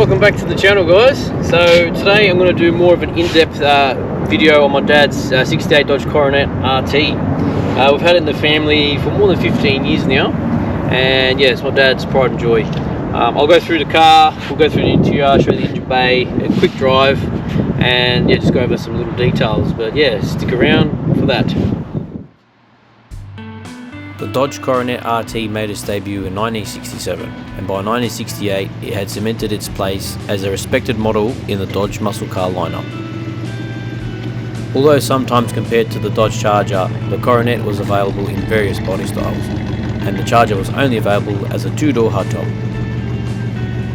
welcome back to the channel, guys. So today I'm going to do more of an in-depth video on my dad's 68 Dodge Coronet RT. We've had it in the family for more than 15 years now, and yeah, it's my dad's pride and joy. I'll go through the car, we'll go through the interior, show you the engine bay, a quick drive, and yeah, just go over some little details. But yeah, stick around for that. The Dodge Coronet RT made its debut in 1967, and by 1968 it had cemented its place as a respected model in the Dodge muscle car lineup. Although sometimes compared to the Dodge Charger, the Coronet was available in various body styles, and the Charger was only available as a two-door hardtop.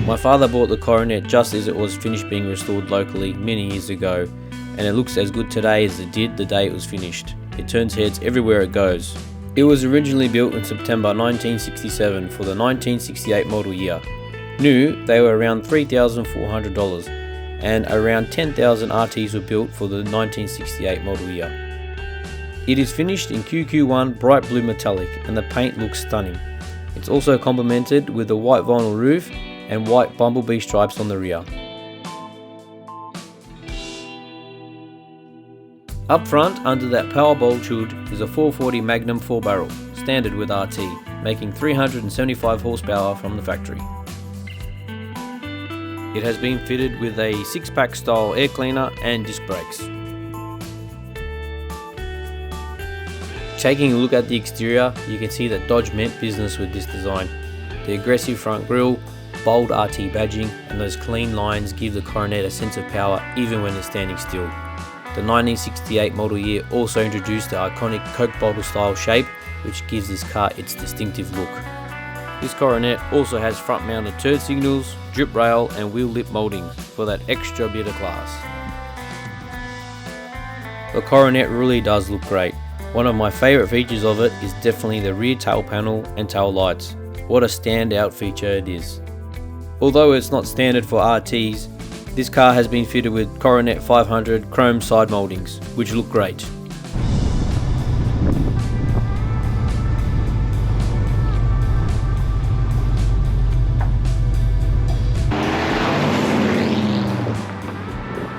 My father bought the Coronet just as it was finished being restored locally many years ago, and it looks as good today as it did the day it was finished. It turns heads everywhere it goes. It was originally built in September 1967 for the 1968 model year. New, they were around $3,400, and around 10,000 RTs were built for the 1968 model year. It is finished in QQ1 bright blue metallic, and the paint looks stunning. It's also complemented with a white vinyl roof and white bumblebee stripes on the rear. Up front, under that power bulge hood, is a 440 Magnum 4-barrel, standard with RT, making 375 horsepower from the factory. It has been fitted with a 6-pack style air cleaner and disc brakes. Taking a look at the exterior, you can see that Dodge meant business with this design. The aggressive front grille, bold RT badging, and those clean lines give the Coronet a sense of power even when it's standing still. The 1968 model year also introduced the iconic Coke bottle style shape, which gives this car its distinctive look. This Coronet also has front mounted turd signals, drip rail and wheel lip mouldings for that extra bit of class. The Coronet really does look great. One of my favourite features of it is definitely the rear tail panel and tail lights. What a standout feature it is. Although it's not standard for RTs, this car has been fitted with Coronet 500 chrome side mouldings, which look great.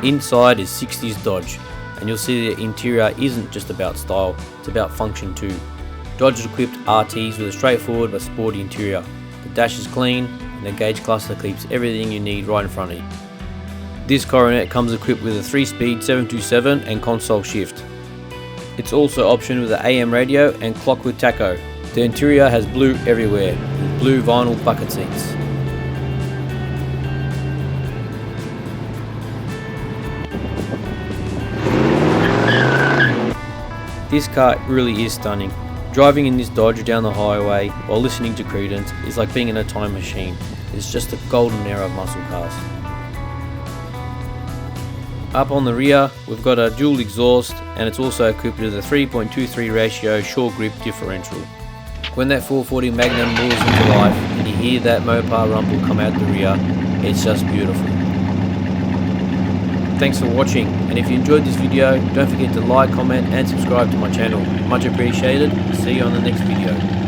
Inside is 60s Dodge, and you'll see the interior isn't just about style, it's about function too. Dodge has equipped RTs with a straightforward but sporty interior. The dash is clean, and the gauge cluster keeps everything you need right in front of you. This Coronet comes equipped with a 3-speed 727 and console shift. It's also optioned with an AM radio and clock with tacho. The interior has blue everywhere, with blue vinyl bucket seats. This car really is stunning. Driving in this Dodge down the highway while listening to Creedence is like being in a time machine. It's just a golden era of muscle cars. Up on the rear, we've got a dual exhaust, and it's also equipped with a 3.23 ratio short grip differential. When that 440 Magnum roars into life and you hear that Mopar rumble come out the rear, it's just beautiful. Thanks for watching, and if you enjoyed this video, don't forget to like, comment and subscribe to my channel. Much appreciated. See you on the next video.